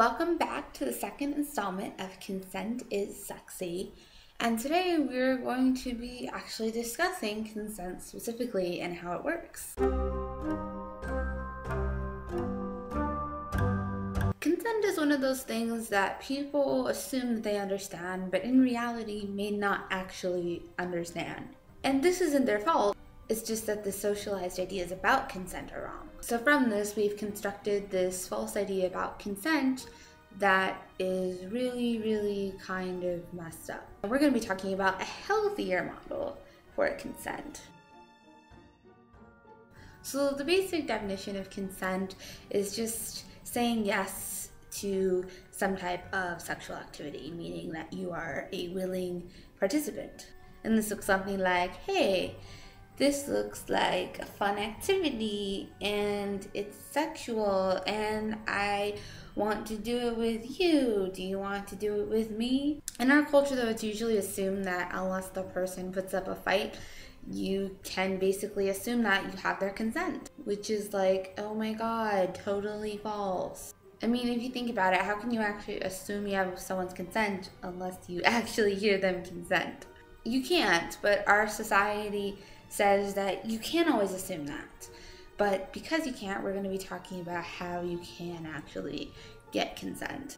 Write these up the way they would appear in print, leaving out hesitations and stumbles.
Welcome back to the second installment of Consent is Sexy. And today we're going to be actually discussing consent specifically and how it works. Consent is one of those things that people assume that they understand, but in reality may not actually understand. And this isn't their fault. It's just that the socialized ideas about consent are wrong. So from this, we've constructed this false idea about consent that is really kind of messed up. We're going to be talking about a healthier model for consent. So the basic definition of consent is just saying yes to some type of sexual activity, meaning that you are a willing participant. And this looks something like, hey, this looks like a fun activity and it's sexual and I want to do it with you. Do you want to do it with me? In our culture, though, it's usually assumed that unless the person puts up a fight, you can basically assume that you have their consent, which is like, oh my God, totally false. I mean, if you think about it, how can you actually assume you have someone's consent unless you actually hear them consent? You can't, but our society says that you can't always assume that. But because you can't, we're going to be talking about how you can actually get consent.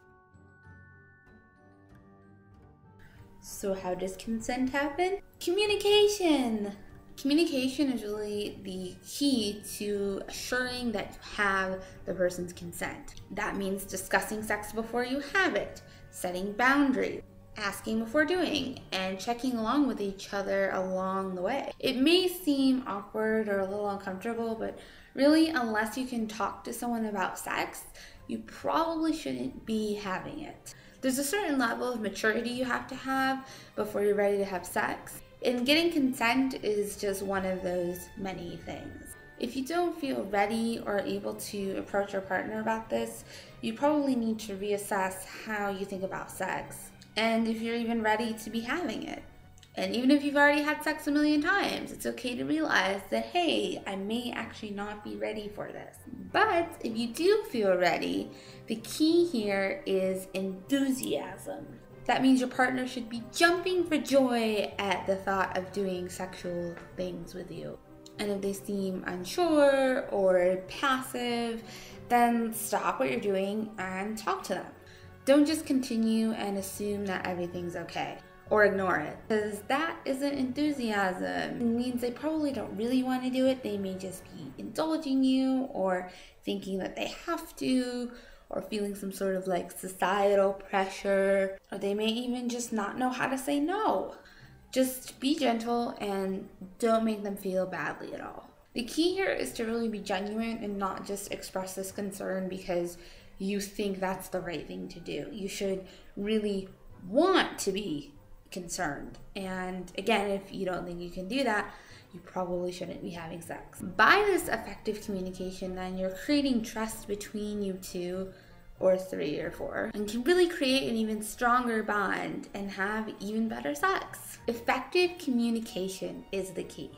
So how does consent happen? Communication! Communication is really the key to assuring that you have the person's consent. That means discussing sex before you have it, setting boundaries, asking before doing, and checking along with each other along the way. It may seem awkward or a little uncomfortable, but really, unless you can talk to someone about sex, you probably shouldn't be having it. There's a certain level of maturity you have to have before you're ready to have sex, and getting consent is just one of those many things. If you don't feel ready or able to approach your partner about this, you probably need to reassess how you think about sex, and if you're even ready to be having it. And even if you've already had sex a million times, it's okay to realize that, hey, I may actually not be ready for this. But if you do feel ready, the key here is enthusiasm. That means your partner should be jumping for joy at the thought of doing sexual things with you. And if they seem unsure or passive, then stop what you're doing and talk to them. Don't just continue and assume that everything's okay or ignore it, because that isn't enthusiasm. It means they probably don't really want to do it. They may just be indulging you or thinking that they have to, or feeling some sort of like societal pressure, or they may even just not know how to say no. Just be gentle and don't make them feel badly at all. The key here is to really be genuine and not just express this concern because you think that's the right thing to do. You should really want to be concerned. And again, if you don't think you can do that, you probably shouldn't be having sex. By this effective communication, then you're creating trust between you two or three or four, and can really create an even stronger bond and have even better sex. Effective communication is the key.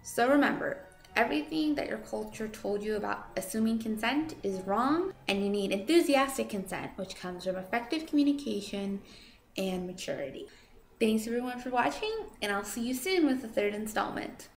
So remember, everything that your culture told you about assuming consent is wrong, and you need enthusiastic consent, which comes from effective communication and maturity. Thanks everyone for watching, and I'll see you soon with the third installment.